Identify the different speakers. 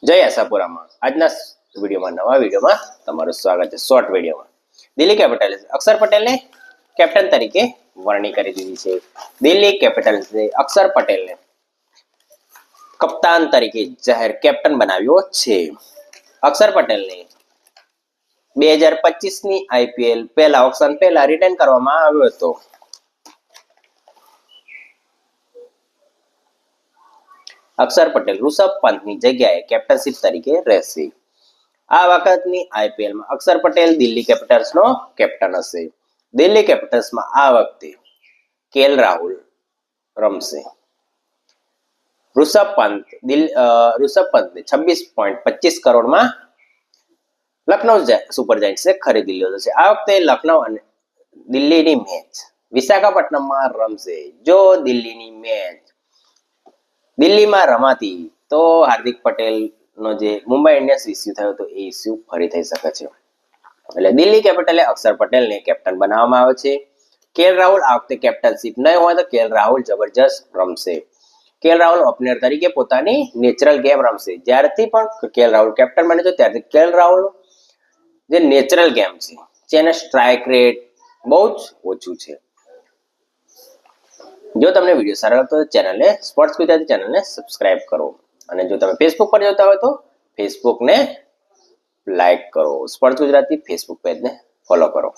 Speaker 1: જય આશાપુરામાં આજના વિડીયોમાં નવા વિડીયોમાં તમારું સ્વાગત છે. શોર્ટ વિડીયોમાં દિલ્હી કેપિટલ્સે અક્ષર પટેલને કેપ્ટન તરીકે વરણી કરી દીધી છે. દિલ્હી કેપિટલ્સે અક્ષર પટેલને કપ્તાન તરીકે જાહેર કેપ્ટન બનાવ્યો છે. અક્ષર પટેલને 2025ની આઈપીએલ પહેલા ઓક્શન પહેલા રિટેન કરવામાં આવ્યો હતો. અક્ષર પટેલ ઋષભ પંતની જગ્યાએ કેપ્ટનશીપ તરીકે રહેશે. આ વખતની આઈપીએલમાં અક્ષર પટેલ દિલ્હી કેપિટલ્સનો કેપ્ટન હશે. દિલ્હી કેપિટલ્સમાં આ વખતે કેએલ રાહુલ રમશે. ઋષભ પંતને 26.25 કરોડમાં લખનઉ સુપર જાયન્ટ્સે ખરીદી લીધો છે. આ વખતે લખનઉ અને દિલ્હીની મેચ વિશાખાપટ્ટનમમાં રમશે. જો દિલ્હીની મેચ દિલ્હીમાં રમાતી તો હાર્દિક પટેલનો જે મુંબઈ ઇન્ડિયન્સ ઇસ્યુ થયો હતો એ ઇસ્યુ ફરી થઈ શકે છે. એટલે દિલ્હી કેપિટલે અક્ષર પટેલને કેપ્ટન બનાવવામાં આવે છે. કેએલ રાહુલ આ વખતે કેપ્ટનશીપ નહીં હોય તો કેએલ રાહુલ જબરજસ્ત રમશે. કેએલ રાહુલ ઓપનર તરીકે પોતાની નેચરલ ગેમ રમશે. જ્યારથી પણ કેએલ રાહુલ કેપ્ટન બને છે ત્યારથી કેએલ રાહુલ જે નેચરલ ગેમ છે જેને સ્ટ્રાઇક રેટ બહુ જ ઓછું છે. જો તમને વિડીયો સારો લાગતો હોય તો ચેનલને સ્પોર્ટ્સ ગુજરાતી ચેનલને સબસ્ક્રાઇબ કરો અને જો તમે ફેસબુક પર જોતા હોય તો ફેસબુકને લાઈક કરો. સ્પોર્ટ્સ ગુજરાતી ફેસબુક પેજને ફોલો કરો.